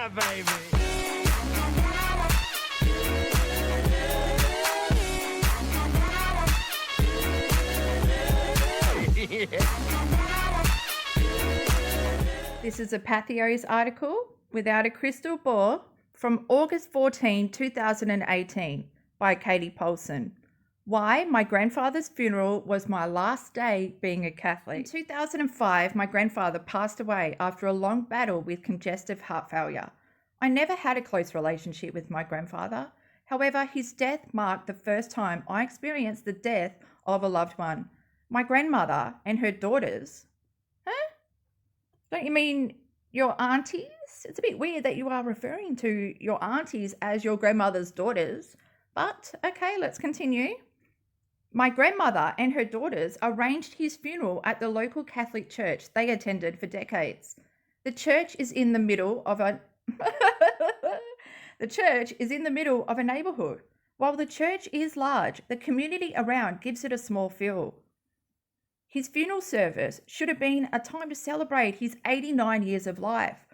Yeah, baby. This is a Patheos article without a crystal ball from August 14, 2018 by Katie Paulson. Why my grandfather's funeral was my last day being a Catholic. In 2005, my grandfather passed away after a long battle with congestive heart failure. I never had a close relationship with my grandfather. However, his death marked the first time I experienced the death of a loved one. My grandmother and her daughters. Don't you mean your aunties? It's a bit weird that you are referring to your aunties as your grandmother's daughters. But okay, let's continue. My grandmother and her daughters arranged his funeral at the local Catholic church they attended for decades. The church is in the middle of a neighborhood. While the church is large, the community around gives it a small feel. His funeral service should have been a time to celebrate his 89 years of life.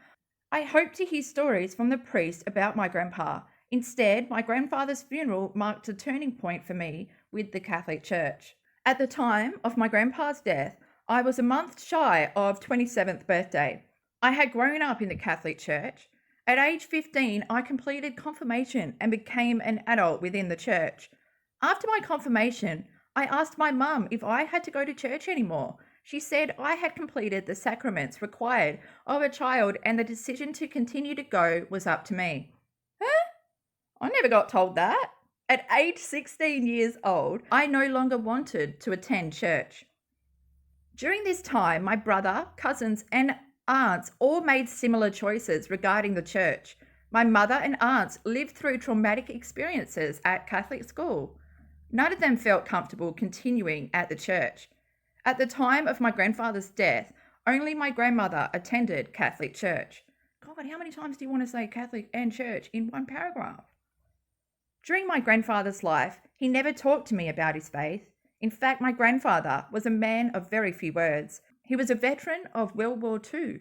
I hoped to hear stories from the priest about my grandpa. Instead, my grandfather's funeral marked a turning point for me with the Catholic Church. At the time of my grandpa's death, I was a month shy of 27th birthday. I had grown up in the Catholic Church. At age 15, I completed confirmation and became an adult within the church. After my confirmation, I asked my mum if I had to go to church anymore. She said I had completed the sacraments required of a child and the decision to continue to go was up to me. I never got told that. At age 16 years old, I no longer wanted to attend church. During this time, my brother, cousins, and aunts all made similar choices regarding the church. My mother and aunts lived through traumatic experiences at Catholic school. None of them felt comfortable continuing at the church. At the time of my grandfather's death, only my grandmother attended Catholic church. God, how many times do you want to say Catholic and church in one paragraph? During my grandfather's life, he never talked to me about his faith. In fact, my grandfather was a man of very few words. He was a veteran of World War II.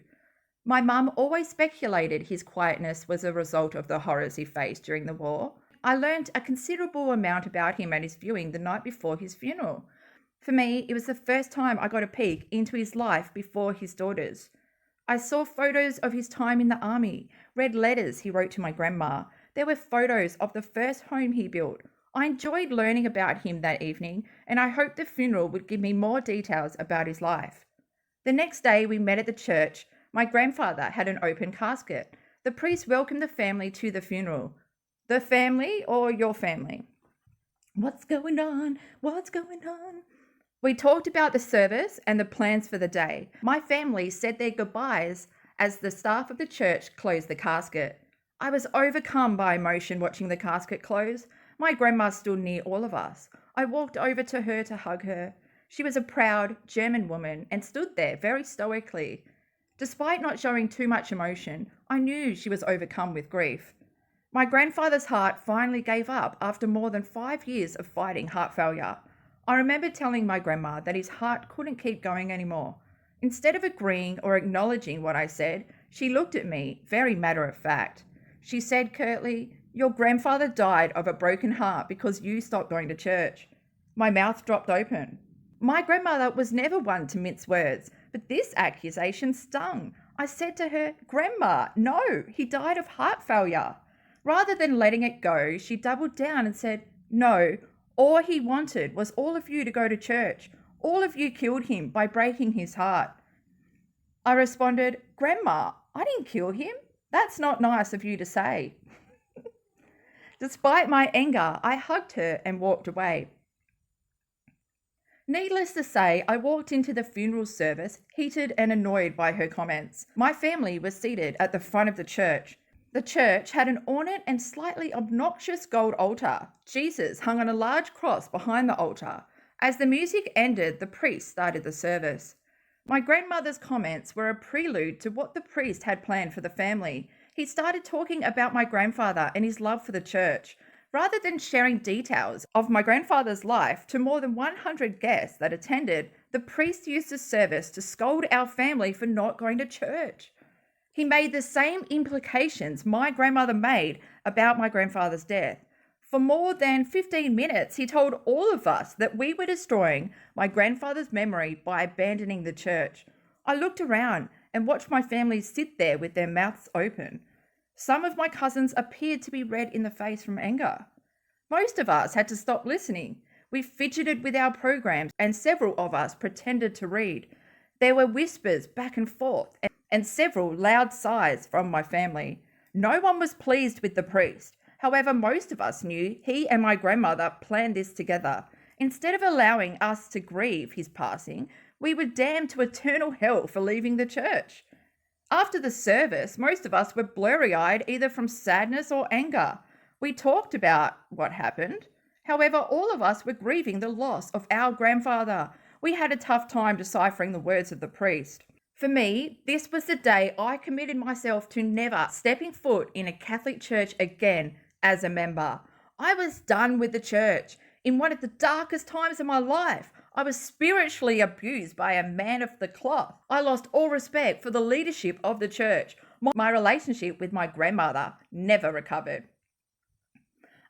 My mum always speculated his quietness was a result of the horrors he faced during the war. I learned a considerable amount about him at his viewing the night before his funeral. For me, it was the first time I got a peek into his life before his daughters. I saw photos of his time in the army, read letters he wrote to my grandma. There were photos of the first home he built. I enjoyed learning about him that evening, and I hoped the funeral would give me more details about his life. The next day we met at the church. My grandfather had an open casket. The priest welcomed the family to the funeral. The family or your family? What's going on? What's going on? We talked about the service and the plans for the day. My family said their goodbyes as the staff of the church closed the casket. I was overcome by emotion watching the casket close. My grandma stood near all of us. I walked over to her to hug her. She was a proud German woman and stood there very stoically. Despite not showing too much emotion, I knew she was overcome with grief. My grandfather's heart finally gave up after more than 5 years of fighting heart failure. I remember telling my grandma that his heart couldn't keep going anymore. Instead of agreeing or acknowledging what I said, she looked at me, very matter of fact. She said curtly, "Your grandfather died of a broken heart because you stopped going to church." My mouth dropped open. My grandmother was never one to mince words, but this accusation stung. I said to her, "Grandma, no, he died of heart failure." Rather than letting it go, she doubled down and said, "No, all he wanted was all of you to go to church. All of you killed him by breaking his heart." I responded, "Grandma, I didn't kill him. That's not nice of you to say." Despite my anger, I hugged her and walked away. Needless to say, I walked into the funeral service, heated and annoyed by her comments. My family was seated at the front of the church. The church had an ornate and slightly obnoxious gold altar. Jesus hung on a large cross behind the altar. As the music ended, the priest started the service. My grandmother's comments were a prelude to what the priest had planned for the family. He started talking about my grandfather and his love for the church. Rather than sharing details of my grandfather's life to more than 100 guests that attended, the priest used the service to scold our family for not going to church. He made the same implications my grandmother made about my grandfather's death. For more than 15 minutes, he told all of us that we were destroying my grandfather's memory by abandoning the church. I looked around and watched my family sit there with their mouths open. Some of my cousins appeared to be red in the face from anger. Most of us had to stop listening. We fidgeted with our programs and several of us pretended to read. There were whispers back and forth and several loud sighs from my family. No one was pleased with the priest. However, most of us knew he and my grandmother planned this together. Instead of allowing us to grieve his passing, we were damned to eternal hell for leaving the church. After the service, most of us were blurry-eyed either from sadness or anger. We talked about what happened. However, all of us were grieving the loss of our grandfather. We had a tough time deciphering the words of the priest. For me, this was the day I committed myself to never stepping foot in a Catholic church again as a member. I was done with the church. In one of the darkest times of my life, I was spiritually abused by a man of the cloth. I lost all respect for the leadership of the church. My relationship with my grandmother never recovered.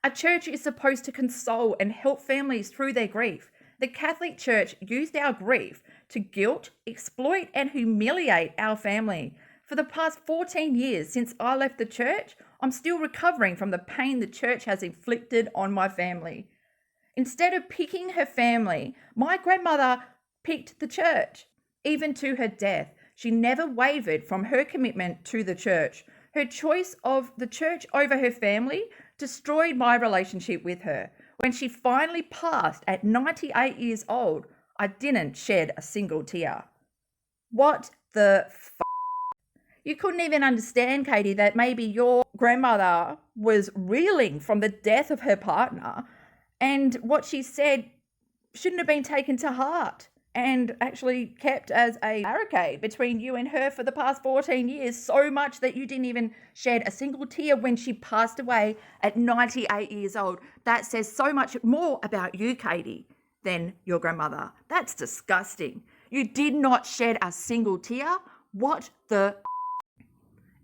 A church is supposed to console and help families through their grief. The Catholic Church used our grief to guilt, exploit, and humiliate our family. For the past 14 years since I left the church, I'm still recovering from the pain the church has inflicted on my family. Instead of picking her family, my grandmother picked the church. Even to her death, she never wavered from her commitment to the church. Her choice of the church over her family destroyed my relationship with her. When she finally passed at 98 years old, I didn't shed a single tear. What the f***? You couldn't even understand, Katie, that maybe your grandmother was reeling from the death of her partner, and what she said shouldn't have been taken to heart and actually kept as a barricade between you and her for the past 14 years, so much that you didn't even shed a single tear when she passed away at 98 years old. That says so much more about you, Katie, than your grandmother. That's disgusting. You did not shed a single tear? What the...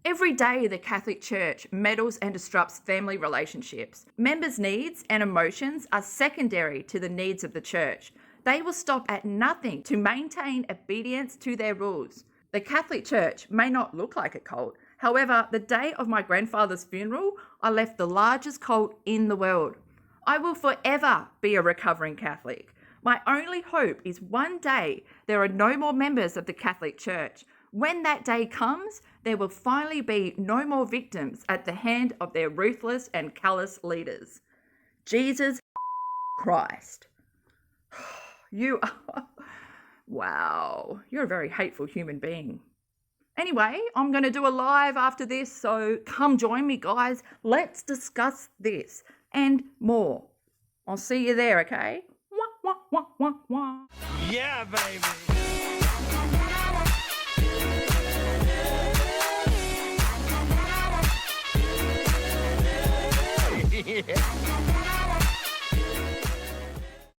Every day, the Catholic Church meddles and disrupts family relationships. Members' needs and emotions are secondary to the needs of the church. They will stop at nothing to maintain obedience to their rules. The Catholic Church may not look like a cult. However, the day of my grandfather's funeral, I left the largest cult in the world. I will forever be a recovering Catholic. My only hope is one day there are no more members of the Catholic Church. When that day comes, there will finally be no more victims at the hand of their ruthless and callous leaders. Jesus Christ. You are... Wow. You're a very hateful human being. Anyway, I'm going to do a live after this, so come join me, guys. Let's discuss this and more. I'll see you there, okay? Wah, wah, wah, wah, wah. Yeah, baby. Yeah.